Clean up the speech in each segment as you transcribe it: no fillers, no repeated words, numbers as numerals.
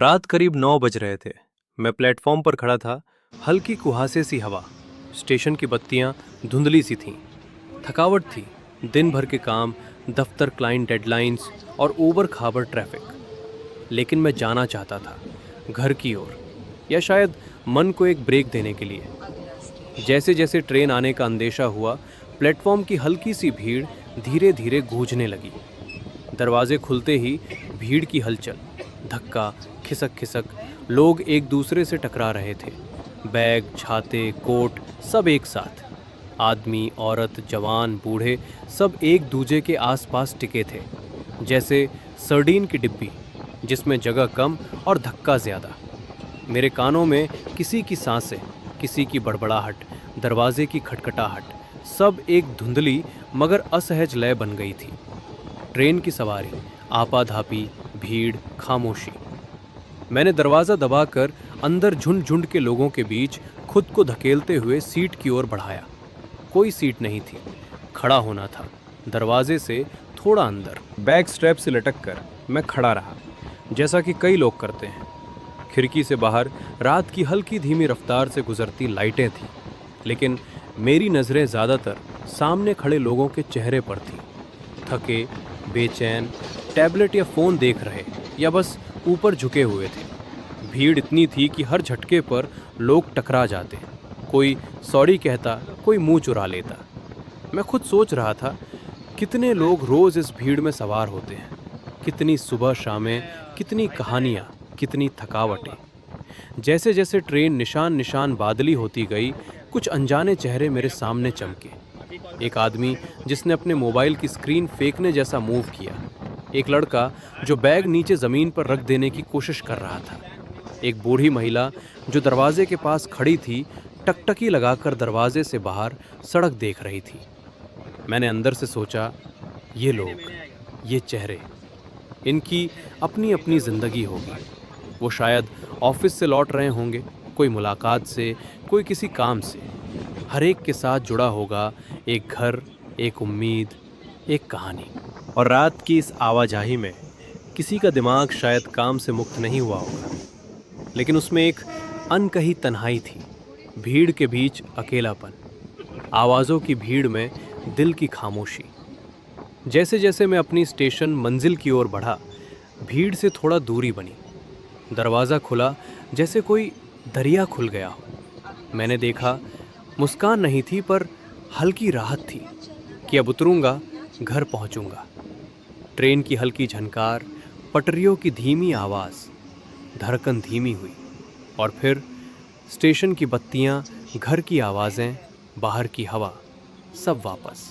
रात करीब 9 बज रहे थे। मैं प्लेटफॉर्म पर खड़ा था। हल्की कुहासे सी हवा, स्टेशन की बत्तियां धुंधली सी थीं। थकावट थी, दिन भर के काम, दफ्तर, क्लाइंट डेडलाइंस और ऊबड़ खाबड़ ट्रैफिक। लेकिन मैं जाना चाहता था घर की ओर, या शायद मन को एक ब्रेक देने के लिए। जैसे जैसे ट्रेन आने का अंदेशा हुआ, प्लेटफॉर्म की हल्की सी भीड़ धीरे धीरे गूंजने लगी। दरवाजे खुलते ही भीड़ की हलचल, धक्का, खिसक खिसक, लोग एक दूसरे से टकरा रहे थे। बैग, छाते, कोट, सब एक साथ। आदमी, औरत, जवान, बूढ़े, सब एक दूजे के आसपास टिके थे, जैसे सर्डीन की डिब्बी जिसमें जगह कम और धक्का ज़्यादा। मेरे कानों में किसी की सांसें, किसी की बड़बड़ाहट, दरवाजे की खटखटाहट, सब एक धुंधली मगर असहज लय बन गई थी। ट्रेन की सवारी, आपाधापी, भीड़, खामोशी। मैंने दरवाज़ा दबाकर अंदर झुंड झुंड के लोगों के बीच खुद को धकेलते हुए सीट की ओर बढ़ाया। कोई सीट नहीं थी, खड़ा होना था, दरवाजे से थोड़ा अंदर। बैग स्ट्रैप से लटक कर मैं खड़ा रहा, जैसा कि कई लोग करते हैं। खिड़की से बाहर रात की हल्की धीमी रफ्तार से गुजरती लाइटें थीं, लेकिन मेरी नज़रें ज़्यादातर सामने खड़े लोगों के चेहरे पर थीं। थके, बेचैन, टैबलेट या फ़ोन देख रहे, या बस ऊपर झुके हुए थे। भीड़ इतनी थी कि हर झटके पर लोग टकरा जाते। कोई सॉरी कहता, कोई मुंह चुरा लेता। मैं खुद सोच रहा था, कितने लोग रोज़ इस भीड़ में सवार होते हैं, कितनी सुबह शामें, कितनी कहानियाँ, कितनी थकावटें। जैसे जैसे ट्रेन निशान निशान बादली होती गई, कुछ अनजाने चेहरे मेरे सामने चमके। एक आदमी जिसने अपने मोबाइल की स्क्रीन फेंकने जैसा मूव किया। एक लड़का जो बैग नीचे ज़मीन पर रख देने की कोशिश कर रहा था। एक बूढ़ी महिला जो दरवाजे के पास खड़ी थी, टकटकी लगाकर दरवाजे से बाहर सड़क देख रही थी। मैंने अंदर से सोचा, ये लोग, ये चेहरे, इनकी अपनी अपनी ज़िंदगी होगी। वो शायद ऑफिस से लौट रहे होंगे, कोई मुलाकात से, कोई किसी काम से। हर एक के साथ जुड़ा होगा एक घर, एक उम्मीद, एक कहानी। और रात की इस आवाजाही में किसी का दिमाग शायद काम से मुक्त नहीं हुआ होगा, लेकिन उसमें एक अनकही तन्हाई थी। भीड़ के बीच अकेलापन, आवाज़ों की भीड़ में दिल की खामोशी। जैसे जैसे मैं अपनी स्टेशन मंजिल की ओर बढ़ा, भीड़ से थोड़ा दूरी बनी। दरवाज़ा खुला, जैसे कोई दरिया खुल गया हो। मैंने देखा, मुस्कान नहीं थी, पर हल्की राहत थी कि अब उतरूंगा, घर पहुंचूंगा। ट्रेन की हल्की झनकार, पटरियों की धीमी आवाज़, धड़कन धीमी हुई, और फिर स्टेशन की बत्तियां, घर की आवाज़ें, बाहर की हवा, सब वापस।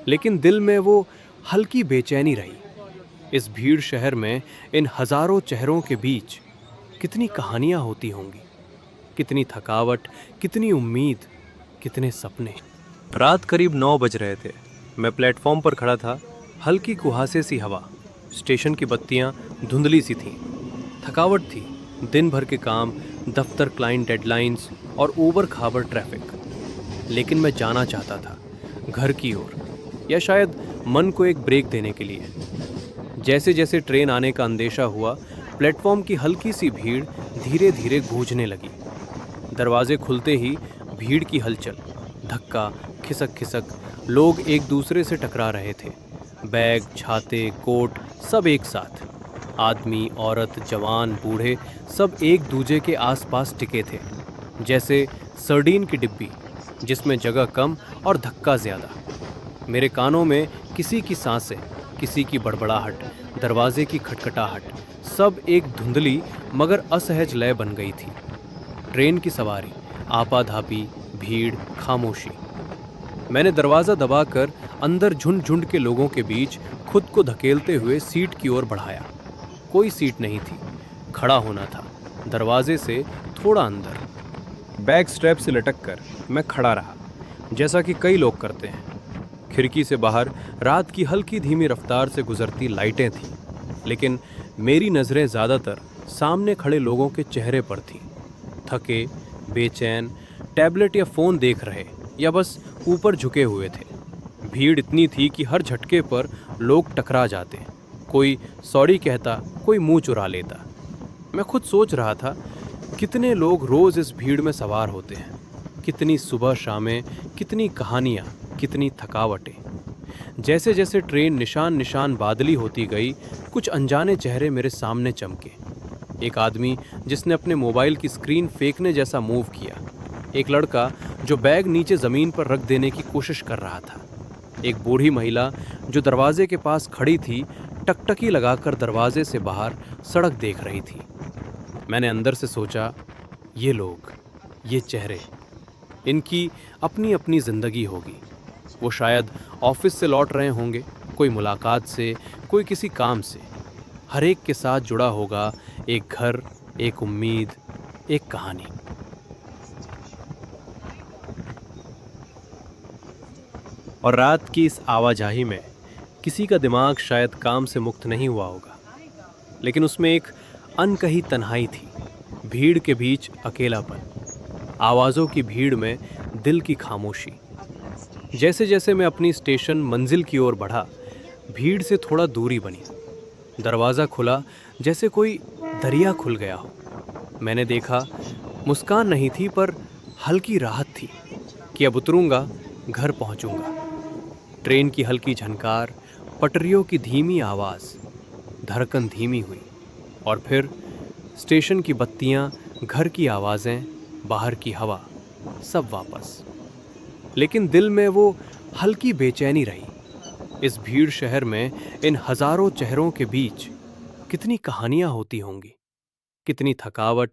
लेकिन दिल में वो हल्की बेचैनी रही। इस भीड़ शहर में, इन हज़ारों चेहरों के बीच कितनी कहानियाँ होती होंगी, कितनी थकावट, कितनी उम्मीद, कितने सपने। रात करीब 9 बज रहे थे। मैं प्लेटफॉर्म पर खड़ा था। हल्की कुहासे सी हवा, स्टेशन की बत्तियां धुंधली सी थीं। थकावट थी, दिन भर के काम, दफ्तर, क्लाइंट डेडलाइंस और ऊबड़ खाबड़ ट्रैफिक। लेकिन मैं जाना चाहता था घर की ओर, या शायद मन को एक ब्रेक देने के लिए। जैसे जैसे ट्रेन आने का अंदेशा हुआ, प्लेटफॉर्म की हल्की सी भीड़ धीरे धीरे गूंजने लगी। दरवाजे खुलते ही भीड़ की हलचल, धक्का, खिसक खिसक, लोग एक दूसरे से टकरा रहे थे। बैग, छाते, कोट, सब एक साथ। आदमी, औरत, जवान, बूढ़े, सब एक दूजे के आसपास टिके थे, जैसे सर्डीन की डिब्बी जिसमें जगह कम और धक्का ज़्यादा। मेरे कानों में किसी की सांसें, किसी की बड़बड़ाहट, दरवाजे की खटखटाहट, सब एक धुंधली मगर असहज लय बन गई थी। ट्रेन की सवारी, आपाधापी, भीड़, खामोशी। मैंने दरवाज़ा दबाकर अंदर झुंड झुंड के लोगों के बीच खुद को धकेलते हुए सीट की ओर बढ़ाया। कोई सीट नहीं थी, खड़ा होना था, दरवाजे से थोड़ा अंदर। बैग स्ट्रैप से लटक कर मैं खड़ा रहा, जैसा कि कई लोग करते हैं। खिड़की से बाहर रात की हल्की धीमी रफ्तार से गुजरती लाइटें थीं, लेकिन मेरी नज़रें ज़्यादातर सामने खड़े लोगों के चेहरे पर थीं। थके, बेचैन, टैबलेट या फ़ोन देख रहे, या बस ऊपर झुके हुए थे। भीड़ इतनी थी कि हर झटके पर लोग टकरा जाते। कोई सॉरी कहता, कोई मुंह चुरा लेता। मैं खुद सोच रहा था, कितने लोग रोज इस भीड़ में सवार होते हैं, कितनी सुबह शामें, कितनी कहानियाँ, कितनी थकावटें। जैसे जैसे ट्रेन निशान निशान बादली होती गई, कुछ अनजाने चेहरे मेरे सामने चमके। एक आदमी जिसने अपने मोबाइल की स्क्रीन फेंकने जैसा मूव किया, एक लड़का जो बैग नीचे जमीन पर रख देने की कोशिश कर रहा था, एक बूढ़ी महिला जो दरवाजे के पास खड़ी थी, टकटकी लगाकर दरवाजे से बाहर सड़क देख रही थी। मैंने अंदर से सोचा, ये लोग, ये चेहरे, इनकी अपनी अपनी जिंदगी होगी। वो शायद ऑफिस से लौट रहे होंगे, कोई मुलाकात से, कोई किसी काम से। हर एक के साथ जुड़ा होगा एक घर, एक उम्मीद, एक कहानी। और रात की इस आवाजाही में किसी का दिमाग शायद काम से मुक्त नहीं हुआ होगा, लेकिन उसमें एक अनकही तन्हाई थी, भीड़ के बीच अकेलापन, आवाज़ों की भीड़ में दिल की खामोशी। जैसे जैसे मैं अपनी स्टेशन मंजिल की ओर बढ़ा, भीड़ से थोड़ा दूरी बनी। दरवाज़ा खुला, जैसे कोई दरिया खुल गया हो। मैंने देखा, मुस्कान नहीं थी पर हल्की राहत थी कि अब उतरूंगा, घर पहुंचूंगा। ट्रेन की हल्की झनकार, पटरियों की धीमी आवाज़, धड़कन धीमी हुई, और फिर स्टेशन की बत्तियां, घर की आवाज़ें, बाहर की हवा, सब वापस। लेकिन दिल में वो हल्की बेचैनी रही। इस भीड़ शहर में, इन हजारों चेहरों के बीच कितनी कहानियां होती होंगी, कितनी थकावट,